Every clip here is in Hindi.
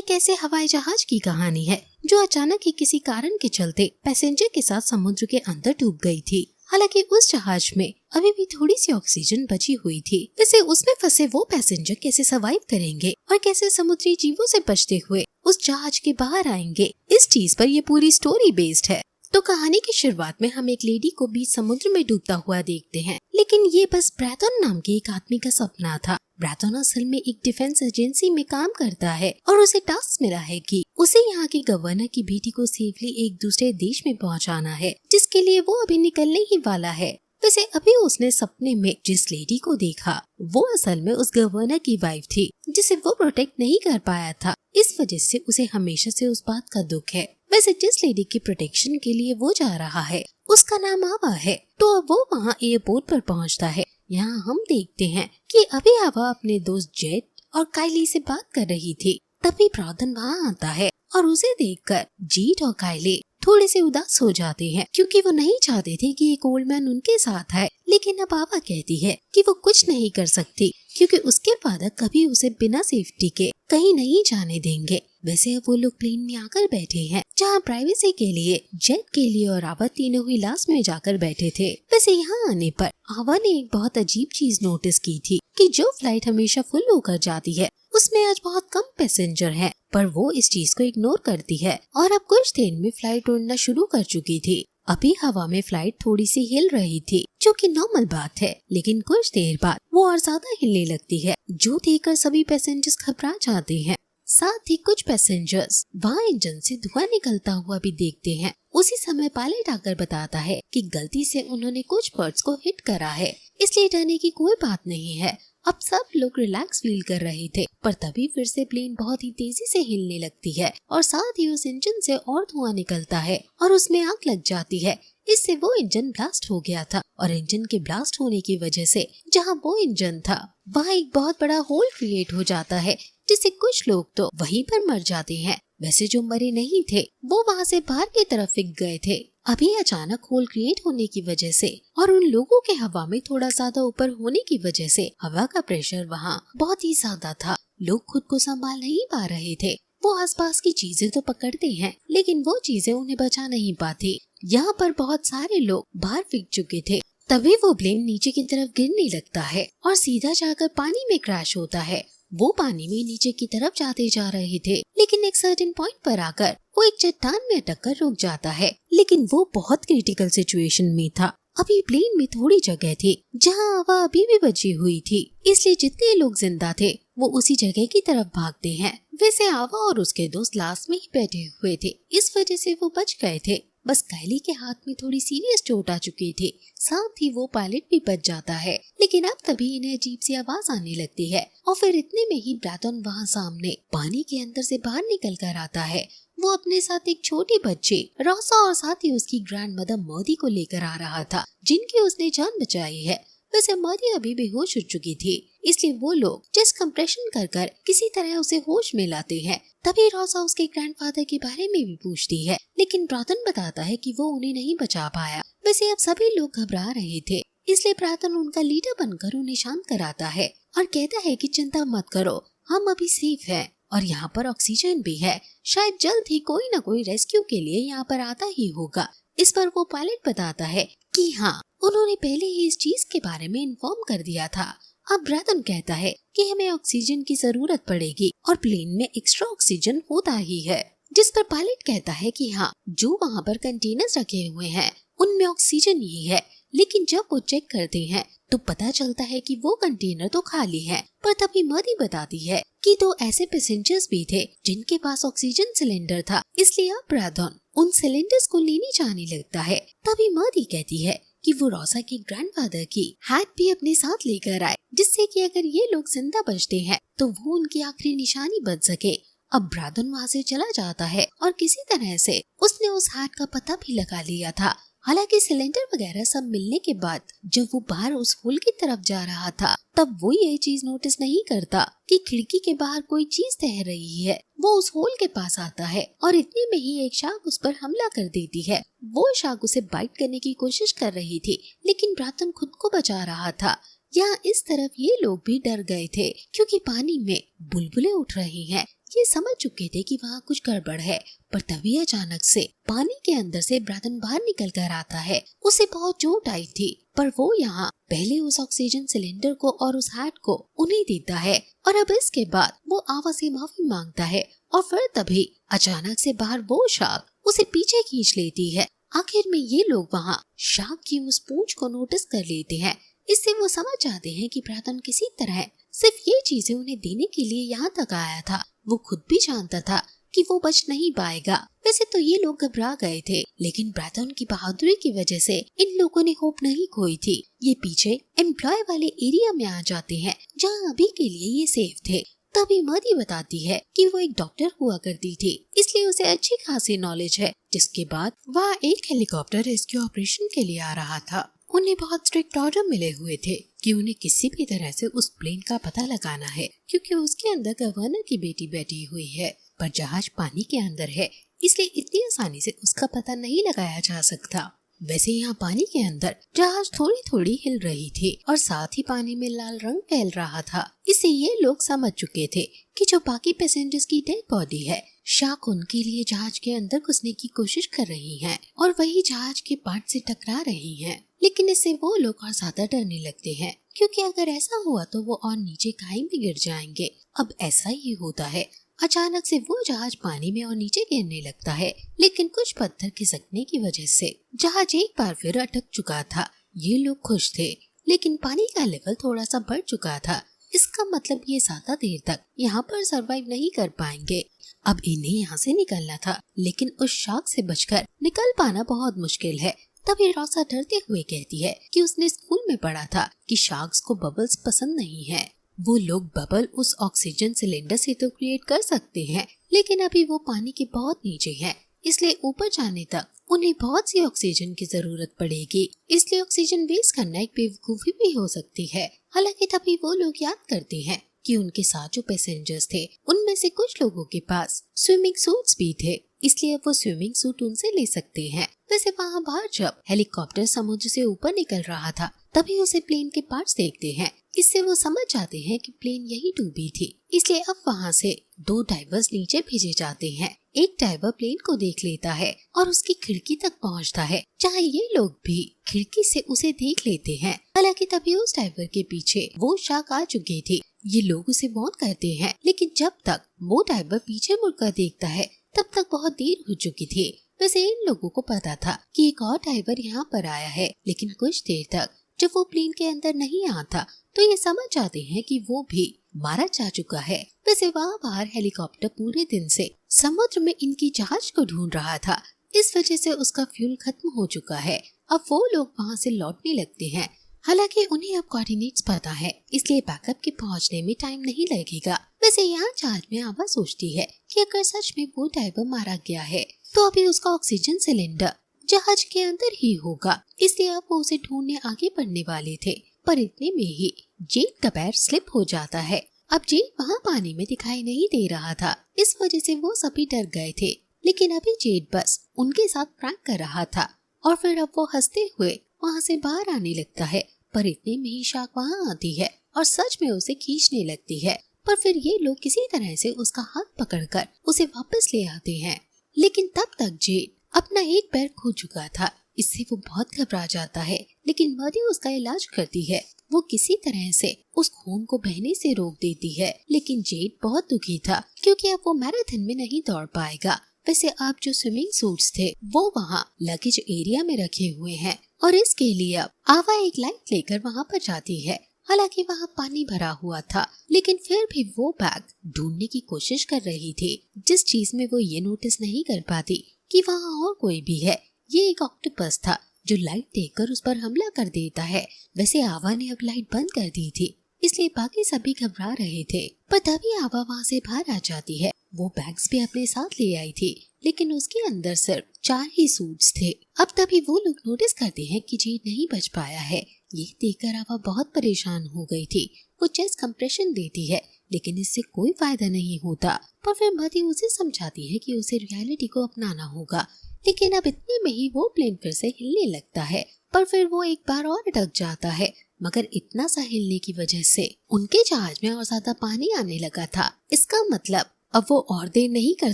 एक ऐसे हवाई जहाज की कहानी है जो अचानक ही किसी कारण के चलते पैसेंजर के साथ समुद्र के अंदर डूब गई थी। हालांकि उस जहाज में अभी भी थोड़ी सी ऑक्सीजन बची हुई थी। वैसे उसमें फंसे वो पैसेंजर कैसे सर्वाइव करेंगे और कैसे समुद्री जीवों से बचते हुए उस जहाज के बाहर आएंगे, इस चीज पर ये पूरी स्टोरी बेस्ड है। तो कहानी की शुरुआत में हम एक लेडी को बीच समुद्र में डूबता हुआ देखते हैं, लेकिन ये बस ब्रैथन नाम के एक आदमी का सपना था। ब्रैथन असल में एक डिफेंस एजेंसी में काम करता है और उसे टास्क मिला है कि उसे यहाँ के गवर्नर की बेटी को सेफली एक दूसरे देश में पहुँचाना है, जिसके लिए वो अभी निकलने ही वाला है। वैसे अभी उसने सपने में जिस लेडी को देखा वो असल में उस गवर्नर की वाइफ थी, जिसे वो प्रोटेक्ट नहीं कर पाया था। इस वजह से उसे हमेशा से उस बात का दुख है। वैसे जिस लेडी की प्रोटेक्शन के लिए वो जा रहा है उसका नाम आवा है। तो अब वो वहाँ एयरपोर्ट पर पहुँचता है। यहाँ हम देखते हैं कि अभी आवा अपने दोस्त जेट और काइली से बात कर रही थी। तभी ब्रैथन वहाँ आता है और उसे देखकर जेट और काइली थोड़े से उदास हो जाते हैं, क्योंकि वो नहीं चाहते थे कि एक ओल्ड मैन उनके साथ है। लेकिन अब आवा कहती है कि वो कुछ नहीं कर सकती, क्योंकि उसके फादर कभी उसे बिना सेफ्टी के कहीं नहीं जाने देंगे। वैसे अब वो लोग प्लेन में आकर बैठे हैं, जहाँ प्राइवेसी के लिए जेट के लिए और आवा तीनों ही लास्ट में जाकर बैठे थे। वैसे यहाँ आने पर आवा ने एक बहुत अजीब चीज नोटिस की थी कि जो फ्लाइट हमेशा फुल होकर जाती है उसमें आज बहुत कम पैसेंजर हैं, पर वो इस चीज को इग्नोर करती है और अब कुछ देर में फ्लाइट उड़ना शुरू कर चुकी थी। अभी हवा में फ्लाइट थोड़ी सी हिल रही थी, जो कि नॉर्मल बात है, लेकिन कुछ देर बाद वो और ज्यादा हिलने लगती है, जो देखकर सभी पैसेंजर्स घबरा जाते हैं। साथ ही कुछ पैसेंजर्स वहाँ इंजन से धुआं निकलता हुआ भी देखते हैं। उसी समय पायलट आकर बताता है कि गलती से उन्होंने कुछ बर्ड्स को हिट करा है, इसलिए डरने की कोई बात नहीं है। अब सब लोग रिलैक्स फील कर रहे थे, पर तभी फिर से प्लेन बहुत ही तेजी से हिलने लगती है और साथ ही उस इंजन से और धुआं निकलता है और उसमें आग लग जाती है। इससे वो इंजन ब्लास्ट हो गया था और इंजन के ब्लास्ट होने की वजह से जहाँ वो इंजन था वहाँ एक बहुत बड़ा होल क्रिएट हो जाता है, जिससे कुछ लोग तो वहीं पर मर जाते हैं। वैसे जो मरे नहीं थे वो वहाँ से बाहर की तरफ फिक गए थे। अभी अचानक होल क्रिएट होने की वजह से और उन लोगों के हवा में थोड़ा ज्यादा ऊपर होने की वजह से हवा का प्रेशर वहाँ बहुत ही ज्यादा था। लोग खुद को संभाल नहीं पा रहे थे। वो आसपास की चीजें तो पकड़ते हैं, लेकिन वो चीजें उन्हें बचा नहीं पाती। यहाँ पर बहुत सारे लोग बाहर फिक चुके थे। तभी वो प्लेन नीचे की तरफ गिरने लगता है और सीधा जाकर पानी में क्रैश होता है। वो पानी में नीचे की तरफ जाते जा रहे थे, लेकिन एक सर्टेन पॉइंट पर आकर वो एक चट्टान में अटक कर रुक जाता है। लेकिन वो बहुत क्रिटिकल सिचुएशन में था। अभी प्लेन में थोड़ी जगह थी जहाँ हवा अभी भी बची हुई थी, इसलिए जितने लोग जिंदा थे वो उसी जगह की तरफ भागते हैं। वैसे आवा और उसके दोस्त लास्ट में ही बैठे हुए थे, इस वजह से वो बच गए थे। बस काइली के हाथ में थोड़ी सीरियस चोट आ चुकी थी। साथ ही वो पायलट भी बच जाता है, लेकिन अब तभी इन्हें अजीब सी आवाज आने लगती है और फिर इतने में ही ब्रैथन वहाँ सामने पानी के अंदर से बाहर निकल कर आता है। वो अपने साथ एक छोटी बच्ची रोसा और साथ ही उसकी ग्रैंड मदर मर्दी को लेकर आ रहा था, जिनकी उसने जान बचाई है। वैसे मर्दी अभी बेहोश हो चुकी थी, इसलिए वो लोग चेस्ट कंप्रेशन कर कर किसी तरह उसे होश में लाते हैं। तभी रोसा उसके ग्रैंडफादर के बारे में भी पूछती है, लेकिन ब्रैथन बताता है कि वो उन्हें नहीं बचा पाया। वैसे अब सभी लोग घबरा रहे थे, इसलिए ब्रैथन उनका लीडर बनकर उन्हें शांत कराता है और कहता है कि चिंता मत करो, हम अभी सेफ हैं और यहाँ पर ऑक्सीजन भी है। शायद जल्द ही कोई न कोई रेस्क्यू के लिए यहाँ पर आता ही होगा। इस पर वो पायलट बताता है कि हाँ, उन्होंने पहले ही इस चीज के बारे में इन्फॉर्म कर दिया था। अब ब्रैथन कहता है कि हमें ऑक्सीजन की जरूरत पड़ेगी और प्लेन में एक्स्ट्रा ऑक्सीजन होता ही है। जिस पर पायलट कहता है कि हाँ, जो वहाँ पर कंटेनर्स रखे हुए हैं उनमें ऑक्सीजन ही है, लेकिन जब वो चेक करते हैं तो पता चलता है कि वो कंटेनर तो खाली है। पर तभी मर्दी बताती है कि दो ऐसे पैसेंजर्स भी थे जिनके पास ऑक्सीजन सिलेंडर था, इसलिए अब ब्रैथन उन सिलेंडर्स को लेने जाने लगता है। तभी मर्दी कहती है कि वो रोसा के ग्रैंडफादर की हैट भी अपने साथ लेकर आए, जिससे कि अगर ये लोग जिंदा बचते हैं तो वो उनकी आखिरी निशानी बन सके। अब ब्रैथन वहाँ से चला जाता है और किसी तरह से उसने उस हैट का पता भी लगा लिया था। हालांकि सिलेंडर वगैरह सब मिलने के बाद जब वो बाहर उस होल की तरफ जा रहा था, तब वो ये चीज नोटिस नहीं करता कि खिड़की के बाहर कोई चीज तैर रही है। वो उस होल के पास आता है और इतने में ही एक शार्क उस पर हमला कर देती है। वो शार्क उसे बाइट करने की कोशिश कर रही थी, लेकिन ब्रैथन खुद को बचा रहा था। यहाँ इस तरफ ये लोग भी डर गए थे, क्योंकि पानी में बुलबुले उठ रहे हैं, ये समझ चुके थे कि वहाँ कुछ गड़बड़ है, पर तभी अचानक से पानी के अंदर से ब्रैडन बाहर निकल कर आता है। उसे बहुत चोट आई थी, पर वो यहाँ पहले उस ऑक्सीजन सिलेंडर को और उस हैट को उन्हें देता है और अब इसके बाद वो आवा से माफी मांगता है और फिर तभी अचानक से बाहर वो शार्क उसे पीछे खींच लेती है। आखिर में ये लोग वहाँ शार्क की उस पूंछ को नोटिस कर लेते हैं। इससे वो समझ जाते हैं कि ब्रैडन किसी तरह सिर्फ ये चीजें उन्हें देने के लिए यहाँ तक आया था। वो खुद भी जानता था कि वो बच नहीं पाएगा। वैसे तो ये लोग घबरा गए थे, लेकिन ब्रैडन की बहादुरी की वजह से इन लोगों ने होप नहीं खोई थी। ये पीछे एम्प्लॉय वाले एरिया में आ जाते हैं, जहाँ अभी के लिए ये सेफ थे। तभी मदी बताती है कि वो एक डॉक्टर हुआ करती थी, इसलिए उसे अच्छी खासी नॉलेज है। जिसके बाद वह एक हेलीकॉप्टर रेस्क्यू ऑपरेशन के लिए आ रहा था। उन्हें बहुत स्ट्रिक्ट ऑर्डर मिले हुए थे कि उन्हें किसी भी तरह से उस प्लेन का पता लगाना है, क्योंकि उसके अंदर गवर्नर की बेटी बैठी हुई है। पर जहाज पानी के अंदर है, इसलिए इतनी आसानी से उसका पता नहीं लगाया जा सकता। वैसे यहाँ पानी के अंदर जहाज थोड़ी थोड़ी हिल रही थी और साथ ही पानी में लाल रंग फैल रहा था। इससे ये लोग समझ चुके थे कि जो बाकी पैसेंजर्स की डेड बॉडी है, शार्क उनके लिए जहाज के अंदर घुसने की कोशिश कर रही हैं और वही जहाज के पार्ट से टकरा रही हैं। लेकिन इससे वो लोग और ज्यादा डरने लगते हैं, क्योंकि अगर ऐसा हुआ तो वो और नीचे खाई में गिर जाएंगे। अब ऐसा ही होता है। अचानक से वो जहाज पानी में और नीचे गिरने लगता है, लेकिन कुछ पत्थर खिसकने की वजह से जहाज एक बार फिर अटक चुका था। ये लोग खुश थे, लेकिन पानी का लेवल थोड़ा सा बढ़ चुका था। इसका मतलब ये ज्यादा देर तक यहाँ पर सरवाइव नहीं कर पाएंगे। अब इन्हें यहाँ से निकलना था, लेकिन उस शार्क से बचकर निकल पाना बहुत मुश्किल है। तभी रोसा डरते हुए कहती है कि उसने स्कूल में पढ़ा था कि शार्क्स को बबल्स पसंद नहीं है। वो लोग बबल उस ऑक्सीजन सिलेंडर से तो क्रिएट कर सकते हैं, लेकिन अभी वो पानी के बहुत नीचे हैं, इसलिए ऊपर जाने तक उन्हें बहुत सी ऑक्सीजन की जरूरत पड़ेगी। इसलिए ऑक्सीजन वेस्ट करना एक बेवकूफी भी हो सकती है। हालांकि तभी वो लोग याद करते हैं कि उनके साथ जो पैसेंजर्स थे, उनमें से कुछ लोगों के पास स्विमिंग सूट्स भी थे, इसलिए वो स्विमिंग सूट उनसे ले सकते हैं। वैसे वहाँ बाहर जब हेलीकॉप्टर समुद्र से ऊपर निकल रहा था, तभी उसे प्लेन के पार्ट्स देखते हैं। इससे वो समझ जाते हैं कि प्लेन यही डूबी थी। इसलिए अब वहाँ से 2 डाइवर्स नीचे भेजे जाते हैं। एक डाइवर प्लेन को देख लेता है और उसकी खिड़की तक पहुँचता है, जहाँ ये लोग भी खिड़की से उसे देख लेते हैं। हालांकि तभी उस डाइवर के पीछे वो शार्क आ चुकी थी। ये लोग उसे वार्न करते हैं, लेकिन जब तक वो डाइवर पीछे मुड़कर देखता है, तब तक बहुत देर हो चुकी थी। वैसे इन लोगों को पता था कि एक और डाइवर यहाँ पर आया है, लेकिन कुछ देर तक जब वो प्लेन के अंदर नहीं आता तो ये समझ जाते हैं कि वो भी मारा जा चुका है। वैसे वहाँ बाहर हेलीकॉप्टर पूरे दिन से समुद्र में इनकी जहाज को ढूंढ रहा था। इस वजह से उसका फ्यूल खत्म हो चुका है। अब वो लोग वहाँ से लौटने लगते हैं। हालांकि उन्हें अब कोऑर्डिनेट्स पता है, इसलिए बैकअप के पहुँचने में टाइम नहीं लगेगा। वैसे यहाँ जहाज में आवा सोचती है कि अगर सच में वो डाइवर मारा गया है तो अभी उसका ऑक्सीजन सिलेंडर जहाज के अंदर ही होगा, इसलिए अब वो उसे ढूंढने आगे बढ़ने वाले थे। पर इतने में ही जेट का पैर स्लिप हो जाता है। अब जेट वहाँ पानी में दिखाई नहीं दे रहा था, इस वजह से वो सभी डर गए थे। लेकिन अभी जेट बस उनके साथ प्रैंक कर रहा था और फिर अब वो हंसते हुए वहाँ से बाहर आने लगता है। पर इतने में ही शार्क वहाँ आती है और सच में उसे खींचने लगती है। पर फिर ये लोग किसी तरह से उसका हाथ पकड़कर उसे वापस ले आते हैं। लेकिन तब तक जेट अपना एक पैर खो चुका था। इससे वो बहुत घबरा जाता है, लेकिन मदी उसका इलाज करती है। वो किसी तरह से उस खून को बहने से रोक देती है। लेकिन जेट बहुत दुखी था, क्योंकि अब वो मैराथन में नहीं दौड़ पाएगा। वैसे अब जो स्विमिंग सूट्स थे वो वहाँ लगेज एरिया में रखे हुए हैं और इसके लिए अब आवा एक लाइट लेकर वहाँ पर जाती है। हालांकि वहाँ पानी भरा हुआ था, लेकिन फिर भी वो बैग ढूंढने की कोशिश कर रही थी। जिस चीज में वो ये नोटिस नहीं कर पाती कि वहाँ और कोई भी है, ये एक ऑक्टोपस था जो लाइट देखकर उस पर हमला कर देता है। वैसे आवा ने अब लाइट बंद कर दी थी, इसलिए बाकी सभी घबरा रहे थे। पर तभी आवा वहाँ से बाहर आ जाती है। वो बैग्स भी अपने साथ ले आई थी, लेकिन उसके अंदर सिर्फ 4 ही सूट्स थे। अब तभी वो लोग नोटिस करते हैं कि जेट नहीं बच पाया है। ये देखकर आवा बहुत परेशान हो गई थी। वो चेस्ट कंप्रेशन देती है, लेकिन इससे कोई फायदा नहीं होता। पर फिर मदी उसे समझाती है कि उसे रियलिटी को अपनाना होगा। लेकिन अब इतने में ही वो प्लेन फिर से हिलने लगता है। पर फिर वो एक बार और अटक जाता है, मगर इतना सा हिलने की वजह से उनके जहाज में और ज्यादा पानी आने लगा था। इसका मतलब अब वो और देर नहीं कर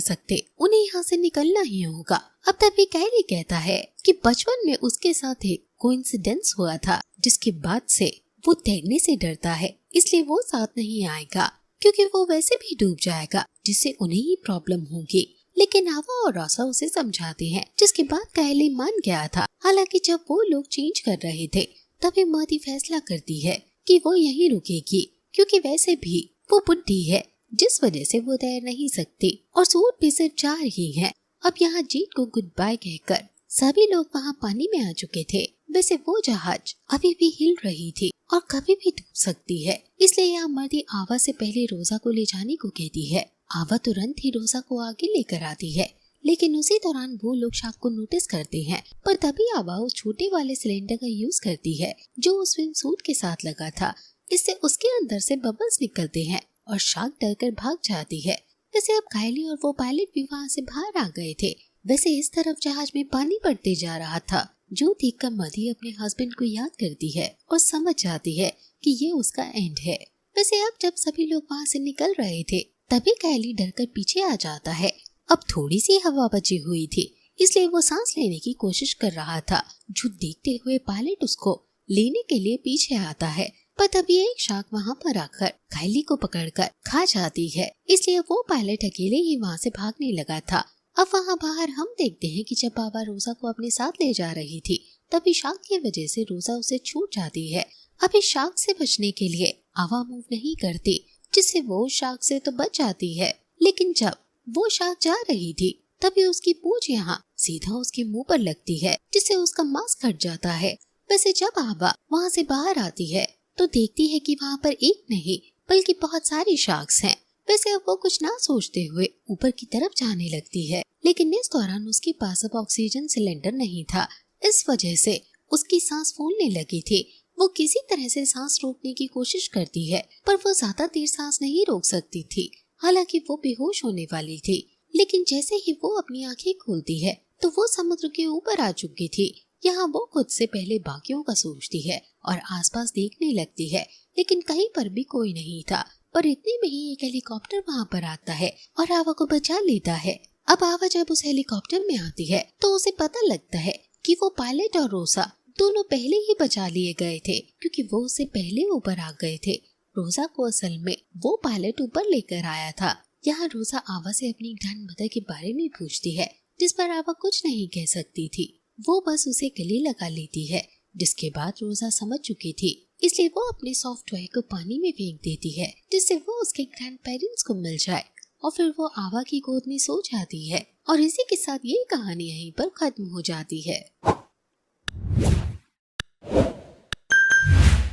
सकते, उन्हें यहाँ से निकलना ही होगा। अब तभी कायली कहता है कि बचपन में उसके साथ एक कोइंसिडेंस हुआ था, जिसके बाद से वो तैरने से डरता है, इसलिए वो साथ नहीं आएगा क्योंकि वो वैसे भी डूब जाएगा, जिससे उन्हें ही प्रॉब्लम होगी। लेकिन आवा और रोसा उसे समझाते हैं, जिसके बाद कायली मान गया था। हालांकि जब वो लोग चेंज कर रहे थे तभी मर्दी फैसला करती है कि वो यहीं रुकेगी, क्योंकि वैसे भी वो बुढ़ी है, जिस वजह से वो तैर नहीं सकती और सूट भी सिर्फ 4 ही है। अब यहाँ जीत को गुड बाय कहकर सभी लोग वहाँ पानी में आ चुके थे। वैसे वो जहाज अभी भी हिल रही थी और कभी भी डूब सकती है, इसलिए यहाँ मर्दी आवा से पहले रोजा को ले जाने को कहती है। आवा तुरंत ही रोजा को आगे लेकर आती है, लेकिन उसी दौरान वो लोग शार्क को नोटिस करते हैं। पर तभी आवा उस छोटे वाले सिलेंडर का यूज करती है जो उस स्विम सूट के साथ लगा था। इससे उसके अंदर से बबल्स निकलते हैं और शार्क डरकर भाग जाती है। वैसे अब कायली और वो पायलट भी वहाँ से बाहर आ गए थे। वैसे इस तरफ जहाज में पानी बढ़ते जा रहा था, जो देखकर मधी अपने हस्बैंड को याद करती है और समझ जाती है कि ये उसका एंड है। वैसे अब जब सभी लोग वहाँ से निकल रहे थे तभी कायली डरकर पीछे आ जाता है। अब थोड़ी सी हवा बची हुई थी, इसलिए वो सांस लेने की कोशिश कर रहा था, जो देखते हुए पायलट उसको लेने के लिए पीछे आता है। पर तभी एक शार्क वहाँ पर आकर कायली को पकड़कर खा जाती है, इसलिए वो पायलट अकेले ही वहाँ से भागने लगा था। अब वहाँ बाहर हम देखते हैं कि जब आवा रोजा को अपने साथ ले जा रही थी तभी शार्क की वजह से रोजा उसे छूट जाती है। अब इस शार्क से बचने के लिए आवा मूव नहीं करती, जिससे वो शार्क से तो बच जाती है। लेकिन जब वो शार्क जा रही थी तभी उसकी पूंछ यहाँ सीधा उसके मुंह पर लगती है, जिससे उसका मास्क हट जाता है। वैसे जब आवा वहाँ से बाहर आती है तो देखती है कि वहाँ पर एक नहीं बल्कि बहुत सारी शार्क्स हैं। वैसे अब वो कुछ ना सोचते हुए ऊपर की तरफ जाने लगती है, लेकिन इस दौरान उसके पास अब ऑक्सीजन सिलेंडर नहीं था। इस वजह से उसकी सांस फूलने लगी थी। वो किसी तरह से सांस रोकने की कोशिश करती है, पर वो ज्यादा देर सांस नहीं रोक सकती थी। हालांकि वो बेहोश होने वाली थी, लेकिन जैसे ही वो अपनी आंखें खोलती है तो वो समुद्र के ऊपर आ चुकी थी। यहाँ वो खुद से पहले बाकियों का सोचती है और आसपास देखने लगती है, लेकिन कहीं पर भी कोई नहीं था। पर इतने में ही एक हेलीकॉप्टर वहाँ पर आता है और आवा को बचा लेता है। अब आवा जब उस हेलीकॉप्टर में आती है तो उसे पता लगता है कि वो पायलट और रोसा दोनों पहले ही बचा लिए गए थे, क्योंकि वो उससे पहले ऊपर आ गए थे। रोजा को असल में वो पायलट ऊपर लेकर आया था। यहाँ रोजा आवा से अपनी ग्रैंडमदर के बारे में पूछती है, जिस पर आवा कुछ नहीं कह सकती थी। वो बस उसे गले लगा लेती है, जिसके बाद रोजा समझ चुकी थी, इसलिए वो अपने सॉफ्ट टॉय को पानी में फेंक देती है, जिससे वो उसके ग्रैंड पेरेंट्स को मिल जाए और फिर वो आवा की गोद में सो जाती है। और इसी के साथ ये कहानी यहीं पर खत्म हो जाती है।